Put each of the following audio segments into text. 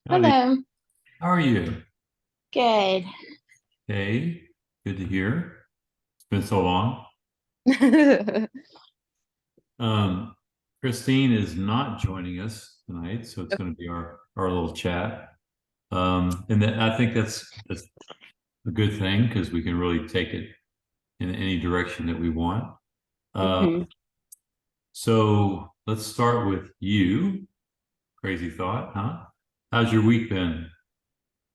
Howdy. Hello. How are you? Good. Hey, good to hear. It's been so long. Um, Christine is not joining us tonight, so it's going to be our little chat. And I think that's a good thing because we can really take it in any direction that we want. Uh, hmm so let's start with you. Crazy thought, huh? How's your week been?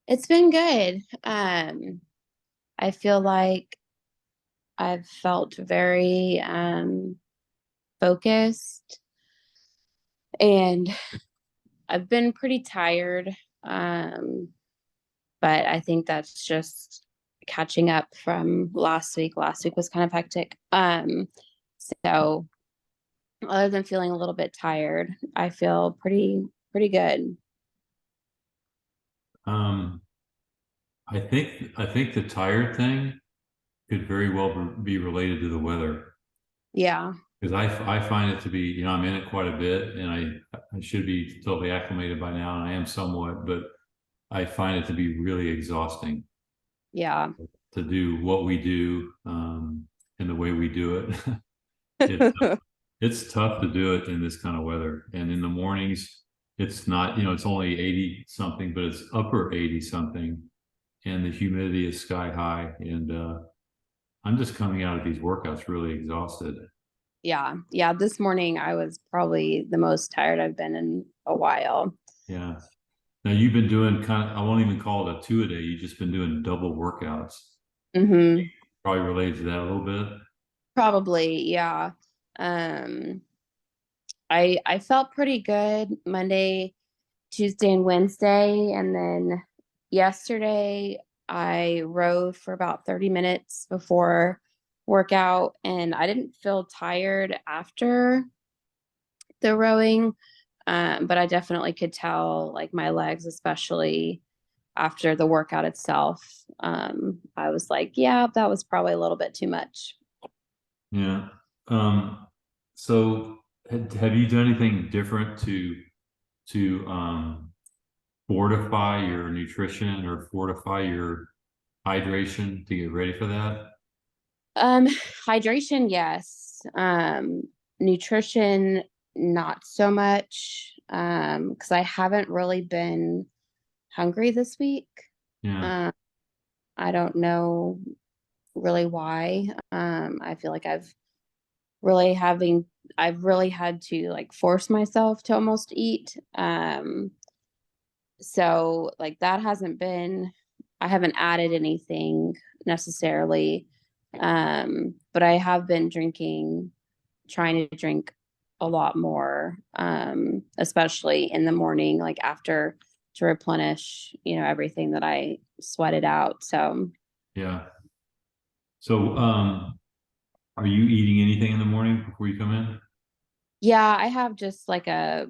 It's been good. I feel like I've felt very focused and I've been pretty tired. Um, but I think that's just catching up from last week. Last week was kind of hectic. So other than feeling a little bit tired, I feel pretty good. Um, I think the tired thing could very well be related to the weather. Yeah. Because I find it to be, I'm in it quite a bit and I should be totally acclimated by now, and I am somewhat, but I find it to be really exhausting Yeah. to do what we do, and the way we do it. It, it's tough to do it in this kind of weather. And in the mornings, it's not, it's only 80 something, but it's upper 80 something, and the humidity is sky high. And I'm just coming out of these workouts really exhausted. Yeah. Yeah. This morning I was probably the most tired I've been in a while. Yeah. Now you've been doing I won't even call it a two a day. You've just been doing double workouts. hmm Probably related to that a little bit. Probably, yeah. Um, I felt pretty good Monday, Tuesday, and Wednesday, and then yesterday I rode for about 30 minutes before workout, and I didn't feel tired after the rowing. But I definitely could tell, like my legs, especially after the workout itself. I was like, yeah, that was probably a little bit too much. Yeah. Um, so have you done anything different to fortify your nutrition or fortify your hydration to get ready for that? Um, Hydration, yes. Nutrition, not so much. Because I haven't really been hungry this week. Yeah. Um, I don't know really why. I feel like really having I've really had to like force myself to almost eat. So like that hasn't been I haven't added anything necessarily. But I have been trying to drink a lot more, especially in the morning, like after to replenish, everything that I sweated out. So Yeah. So are you eating anything in the morning before you come in? yeah, I have just like a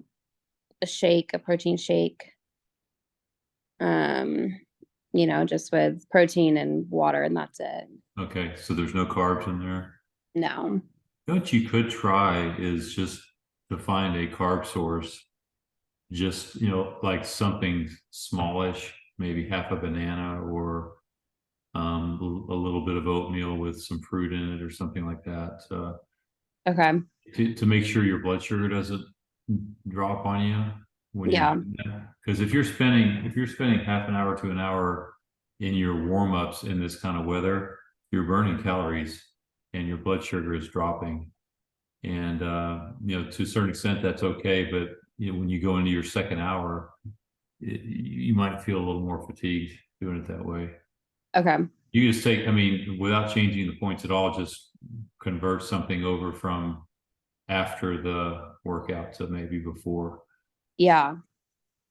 shake, a protein shake. Um, just with protein and water, and that's it. Okay, so there's no carbs in there. No. What you could try is just to find a carb source, just, like something smallish, maybe half a banana or a little bit of oatmeal with some fruit in it or something like that, Okay. to make sure your blood sugar doesn't drop on you when you're Yeah. doing that. Because if you're spending half an hour to an hour in your warm-ups in this kind of weather, you're burning calories and your blood sugar is dropping. And to a certain extent, that's okay. But when you go into your second hour, you might feel a little more fatigued doing it that way. Okay. You just take, I mean, without changing the points at all, just convert something over from after the workout to maybe before, Yeah.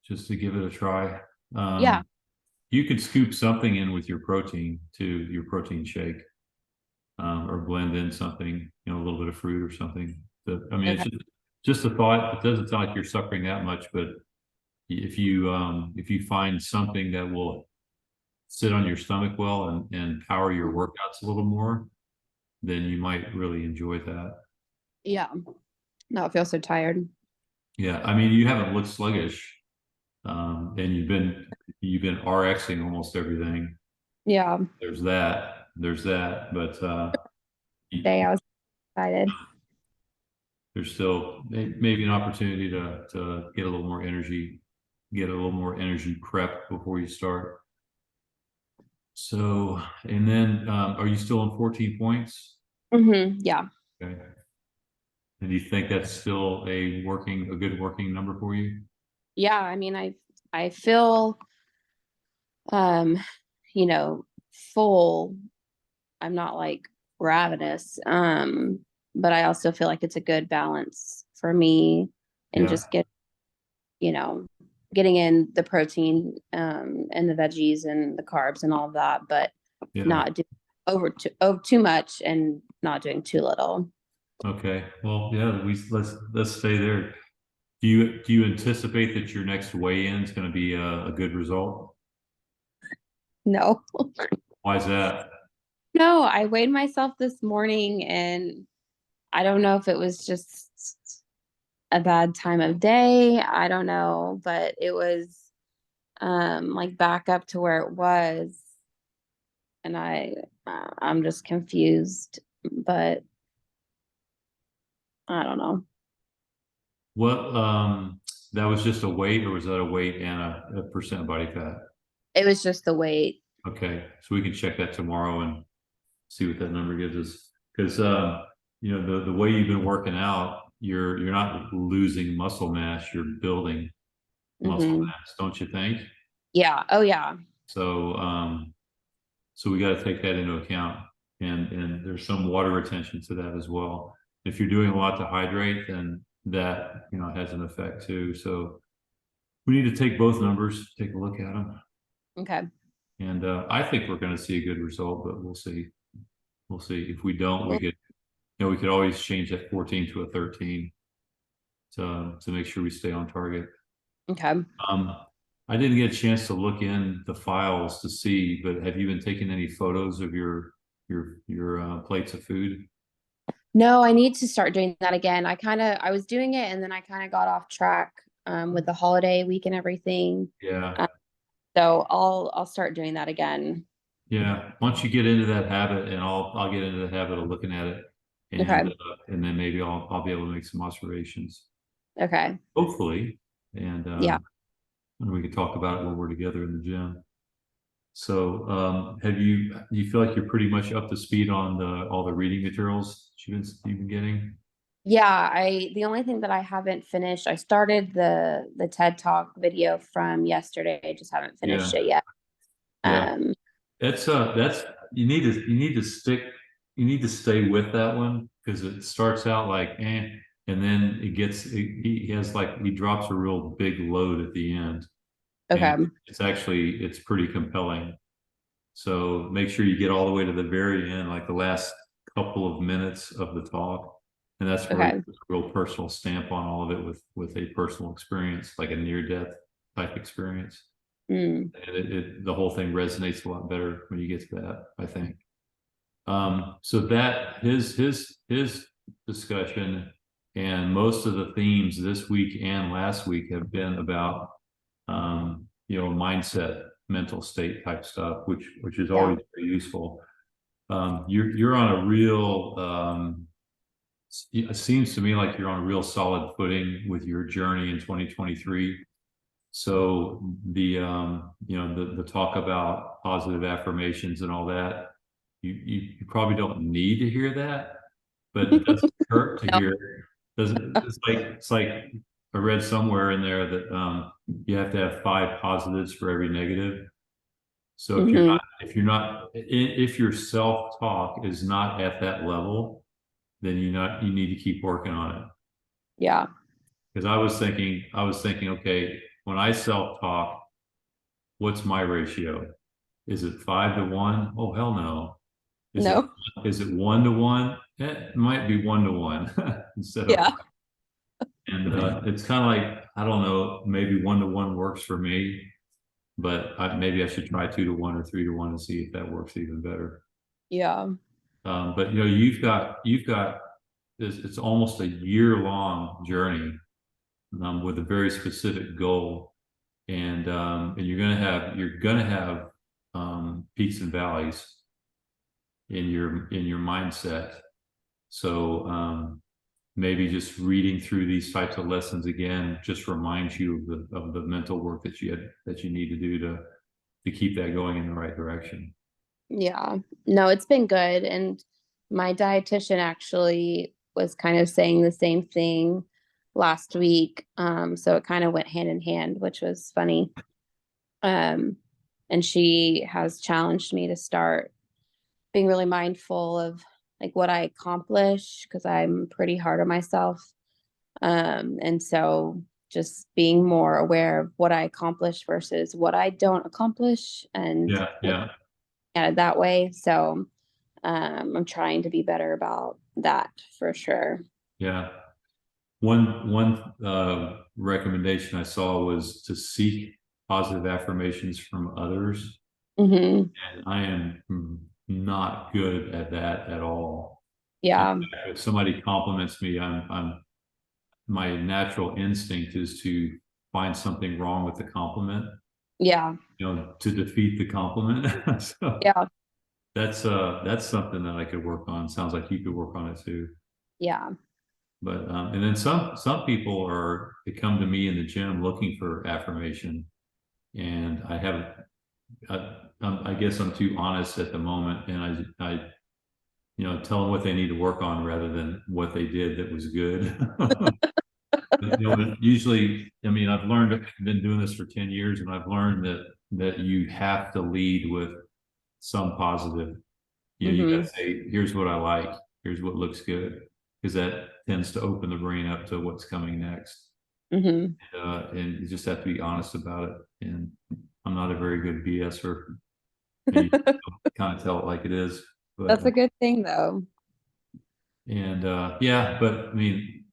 just to give it a try. Yeah. You could scoop something in with your protein to your protein shake, or blend in something, a little bit of fruit or something. I mean, it's Okay. just a thought. It doesn't sound like you're suffering that much, but if you find something that will sit on your stomach well and power your workouts a little more, then you might really enjoy that. Yeah. No, I feel so tired. Yeah, I mean, you haven't looked sluggish. And you've been RXing almost everything. Yeah. There's that, but Day I was excited. there's still maybe an opportunity to get a little more energy, get a little more energy prep before you start. So, and then, are you still on 14 points? Yeah. Okay. And do you think that's still a good working number for you? Yeah. I mean, I feel, um, you know, full. I'm not like ravenous. But I also feel like it's a good balance for me and Yeah. just you know, getting in the protein, and the veggies and the carbs and all of that, but Yeah. not do over too much and not doing too little. Okay. Well, yeah, let's stay there. Do you anticipate that your next weigh-in is going to be a good result? No. Why is that? No, I weighed myself this morning and I don't know if it was just a bad time of day. I don't know, but it was like back up to where it was, and I'm just confused, but I don't know. What, that was just a weight, or was that a weight and a percent body fat? It was just the weight. Okay, so we can check that tomorrow and see what that number gives us. Because you know, the way you've been working out, you're not losing muscle mass, you're building muscle Hmm. mass, don't you think? Yeah. Oh yeah. So so we got to take that into account, and there's some water retention to that as well. If you're doing a lot to hydrate, then that, you know, has an effect too. So we need to take both numbers, take a look at them, Okay. and I think we're going to see a good result, but we'll see. We'll see. If we don't, we could, you know, we could always change that 14 to a 13 to make sure we stay on target. Okay. Um, I didn't get a chance to look in the files to see, but have you been taking any photos of your plates of food? No, I need to start doing that again. I was doing it and then I kind of got off track with the holiday week and everything. Yeah, Uh, so I'll start doing that again. yeah. Once you get into that habit, and I'll get into the habit of looking at it, Okay. and then maybe I'll be able to make some observations, Okay. hopefully, and Yeah. and we can talk about it when we're together in the gym. So, do you feel like you're pretty much up to speed on all the reading materials that you've been getting? Yeah, the only thing that I haven't finished, I started the TED Talk video from yesterday. I just haven't Yeah, finished it yet. yeah. Um, That's you need to stay with that one, because it starts out like and then he has like he drops a real big load at the end, and okay. it's pretty compelling. So make sure you get all the way to the very end, like the last couple of minutes of the talk. And that's where he Okay. puts a real personal stamp on all of it with a personal experience, like a near death type experience. Mm, And the whole thing resonates a lot better when you get to that, I think. So that his discussion and most of the themes this week and last week have been about you know, mindset, mental state type stuff, which is yeah. always very useful. You're on a real it seems to me like you're on a real solid footing with your journey in 2023. So the you know, the talk about positive affirmations and all that, you probably don't need to hear that, but it doesn't hurt to No. hear. Doesn't it's like I read somewhere in there that you have to have 5 positives for every negative. So Hmm. if your self-talk is not at that level, then you need to keep working on it. Yeah. Because I was thinking, okay, when I self-talk, what's my ratio? Is it 5 to 1? Oh, hell no. Is it No. is it 1 to 1? It might be 1 to 1 instead of, Yeah. and it's kind of like, I don't know, maybe 1 to 1 works for me, but maybe I should try 2 to 1 or 3 to 1 and see if that works even better. Yeah. But you know, you've got this, it's almost a year long journey with a very specific goal. and you're gonna have peaks and valleys in your mindset. So maybe just reading through these types of lessons again just reminds you of the mental work that you need to do to keep that going in the right direction. Yeah. No, it's been good. And my dietitian actually was kind of saying the same thing last week. So it kind of went hand in hand, which was funny. Um, and she has challenged me to start being really mindful of like what I accomplish because I'm pretty hard on myself. And so just being more aware of what I accomplish versus what I don't accomplish and Yeah, yeah, at it that way. So I'm trying to be better about that for sure. yeah. One recommendation I saw was to seek positive affirmations from others, Hmm. and I am not good at that at all. In Yeah. fact, if somebody compliments me, I'm my natural instinct is to find something wrong with the compliment, Yeah. to defeat the compliment. So Yeah. that's something that I could work on. Sounds like you could work on it too. Yeah. But and then some people they come to me in the gym looking for affirmation, and I haven't. I guess I'm too honest at the moment, and I tell them what they need to work on rather than what they did that was good. Usually, I mean, I've been doing this for 10 years, and I've learned that you have to lead with some positive. You got Hmm. to say, here's what I like, here's what looks good, because that tends to open the brain up to what's coming next. Hmm. And you just have to be honest about it. And I'm not a very good BSer, and you kind of tell it like it is. But That's a good thing though. and yeah, but I mean,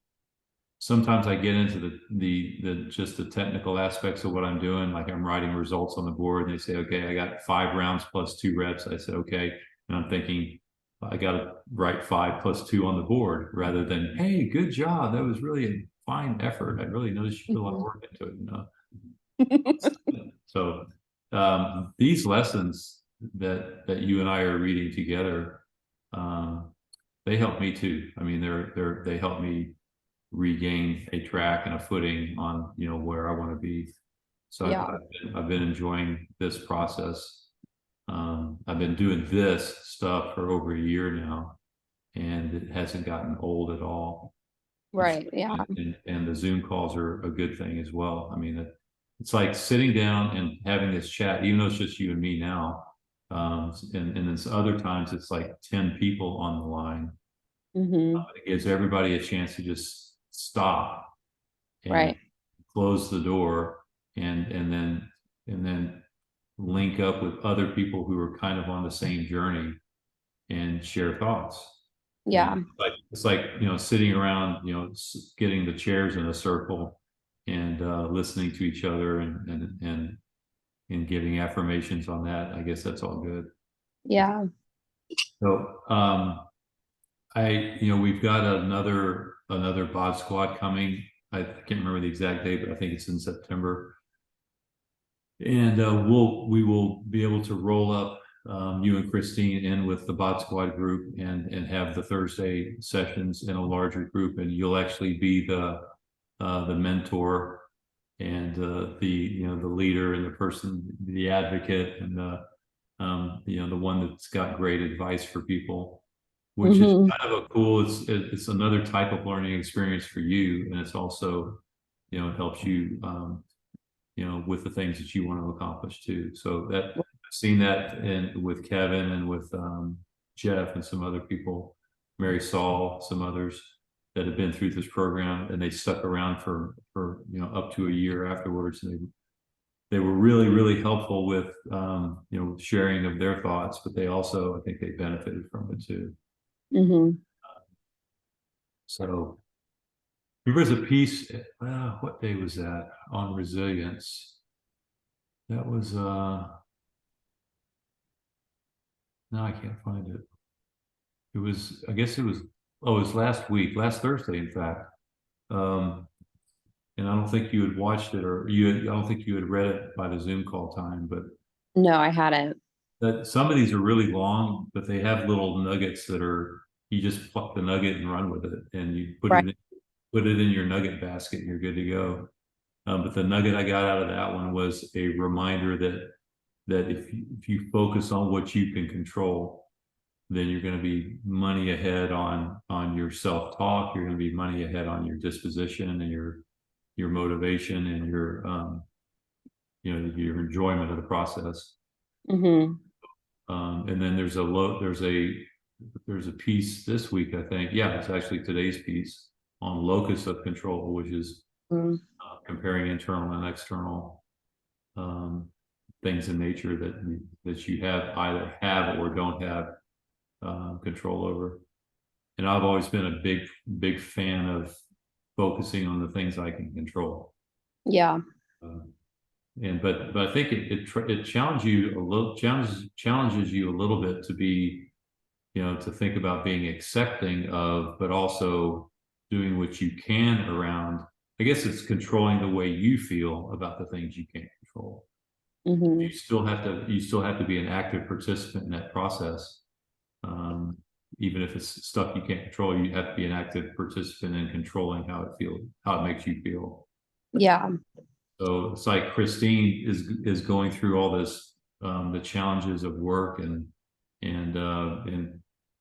sometimes I get into the just the technical aspects of what I'm doing. Like I'm writing results on the board, and they say, okay, I got 5 rounds plus 2 reps. I said, okay, and I'm thinking I got to write 5 plus 2 on the board rather than, hey, good job, that was really a fine effort. I really noticed you put a lot of Mhm. work into it. So these lessons that you and I are reading together, um, they help me too. I mean, they help me regain a track and a footing on where I want to be. So Yeah. I've been enjoying this process. I've been doing this stuff for over a year now, and it hasn't gotten old at all. Right. Yeah. And the Zoom calls are a good thing as well. I mean, it's like sitting down and having this chat, even though it's just you and me now. And then other times it's like 10 people on the line. Hmm. It gives everybody a chance to just stop and Right. close the door and then link up with other people who are kind of on the same journey and share thoughts. And Yeah. it's like sitting around, getting the chairs in a circle and listening to each other and giving affirmations on that. I guess that's all good. Yeah. So we've got another bod squad coming. I can't remember the exact date, but I think it's in September. And we will be able to roll up you and Christine in with the Bot Squad group and have the Thursday sessions in a larger group, and you'll actually be the mentor and the leader and the person, the advocate, and the one that's got great advice for people, which is Hmm. kind of a cool. It's another type of learning experience for you, and it's also it helps you with the things that you want to accomplish too. So that I've seen that with Kevin and with Jeff and some other people, Mary Saul, some others that have been through this program, and they stuck around for up to a year afterwards. And they were really, really helpful with sharing of their thoughts, but they also, I think, they benefited from it too. Hmm. So there was a piece, what day was that, on resilience? That was no, I can't find it. It was, I guess it was, oh, it was last week, last Thursday, in fact. Um, and I don't think you had watched it, or I don't think you had read it by the Zoom call time, but No, I hadn't. that some of these are really long, but they have little nuggets that are, you just pluck the nugget and run with it, and you Right. put it in your nugget basket, and you're good to go. But the nugget I got out of that one was a reminder that if you focus on what you can control, then you're going to be money ahead on your self-talk. You're going to be money ahead on your disposition and your motivation and your enjoyment of the process. Mm-hmm. And then there's a piece this week, I think. Yeah, it's actually today's piece on locus of control, which is Mm-hmm. comparing internal and external things in nature that you either have or don't have control over. And I've always been a big fan of focusing on the things I can control. Yeah. But I think it challenges you a little bit to be, to think about being accepting of, but also doing what you can around. I guess it's controlling the way you feel about the things you can't control. Mm-hmm. You still have to be an active participant in that process. Even if it's stuff you can't control, you have to be an active participant in controlling how it makes you feel. Yeah. So it's like Christine is going through all this, the challenges of work and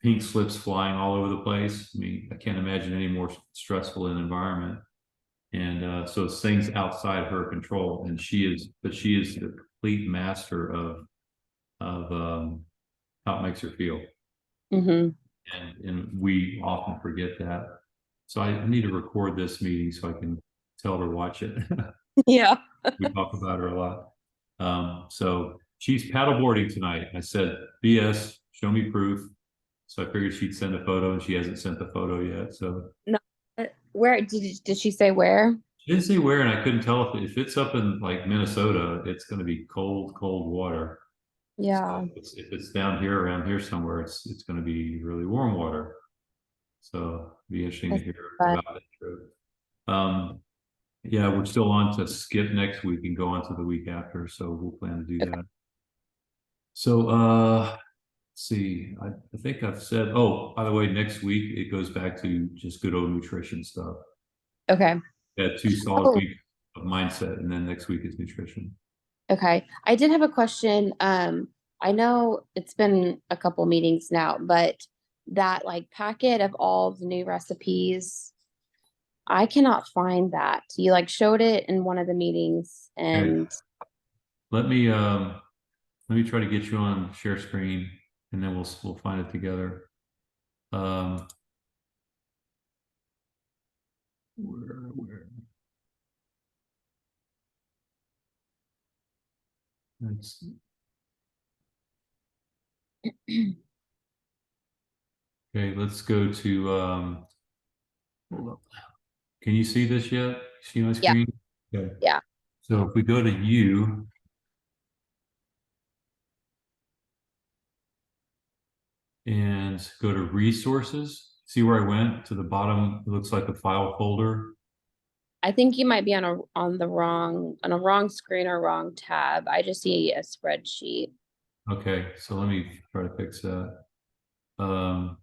pink slips flying all over the place. I mean, I can't imagine any more stressful an environment. And so it's things outside her control, and she is the complete master of how it makes her feel. Mm-hmm. And we often forget that. So I need to record this meeting so I can tell her to watch it. Yeah. We talk about her a lot. So she's paddleboarding tonight. I said, BS, show me proof. So I figured she'd send a photo, and she hasn't sent the photo yet. So No. Where did she say where? she didn't say where, and I couldn't tell if it's up in like Minnesota, it's going to be cold water. Yeah. So if it's down here, around here somewhere, it's going to be really warm water. So it'd be interesting to That's hear fun. about that trip. Yeah, we're still on to skip next week and go on to the week after. So we'll plan to do Okay. that. So let's see. I think I've said, oh, by the way, next week it goes back to just good old nutrition stuff. Okay. Yeah, 2 solid Oh, weeks of mindset, and then next week is nutrition. okay. I did have a question. I know it's been a couple meetings now, but that like packet of all the new recipes, I cannot find that. You like showed it in one of the meetings Okay. and Let me try to get you on share screen, and then we'll find it together. Um, where? Let's, okay, let's go to hold up. Can you see this yet? See my yeah, screen? Okay. yeah. So if we go to you and go to resources, see where I went to the bottom, it looks like a file folder. I think you might be on a wrong screen or wrong tab. I just see a spreadsheet. Okay, so let me try to fix that. Um,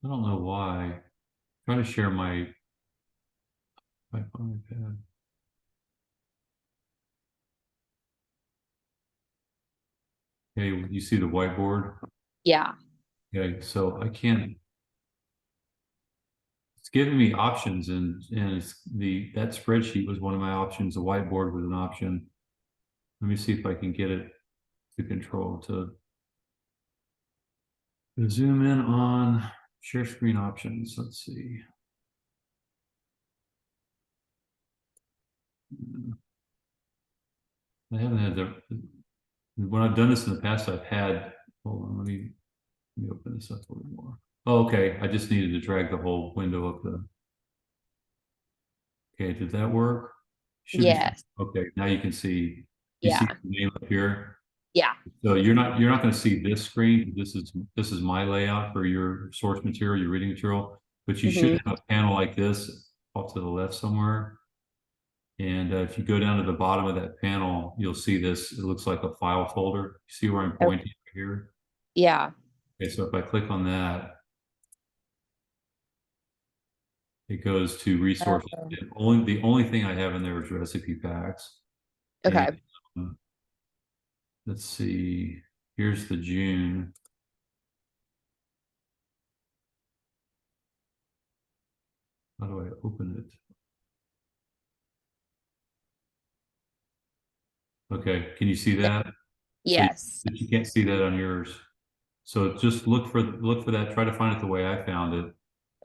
I don't know why. I'm trying to share my phone pad. Okay, you see the whiteboard? Yeah. Okay, so I can't, it's giving me options, and that spreadsheet was one of my options. The whiteboard was an option. Let me see if I can get it to control to zoom in on share screen options. Let's see. I haven't had when I've done this in the past, I've had, hold on, let me open this up a little more. Oh, okay, I just needed to drag the whole window of the. Okay, did that work? Should be, Yes. okay, now you can see, you see Yeah. the name up here. Yeah. So you're not going to see this screen. This is my layout for your source material, your reading material, but you should Hmm. have a panel like this off to the left somewhere. And if you go down to the bottom of that panel, you'll see this. It looks like a file folder. You see where I'm pointing here? Yeah. Okay, so if I click on that, it goes to resources. Um, The only thing I have in there is recipe packs. And okay. um, let's see, here's the June. How do I open it? Okay, can you see that? So Yes. you can't see that on yours. So just look for that. Try to find it the way I found it.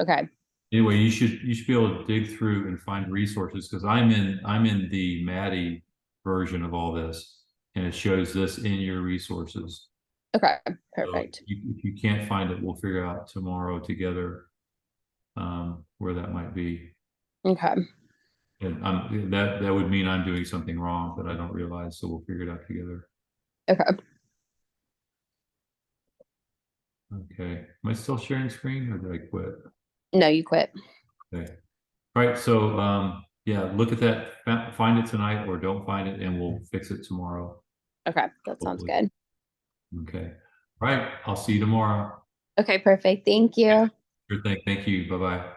Okay. Anyway, you should be able to dig through and find resources because I'm in the Maddie version of all this, and it shows this in your resources. Okay. So Perfect. if you can't find it, we'll figure out tomorrow together where that might be. Okay. And that would mean I'm doing something wrong that I don't realize. So we'll figure it out together. Okay. Okay. Am I still sharing screen or did I quit? No, you quit. Okay. All right. So yeah, look at that. Find it tonight or don't find it, and we'll fix it tomorrow. Okay. That sounds Hopefully. good. Okay. All right. I'll see you tomorrow. Okay. Perfect. Thank you. Sure thing. Thank you. Bye bye.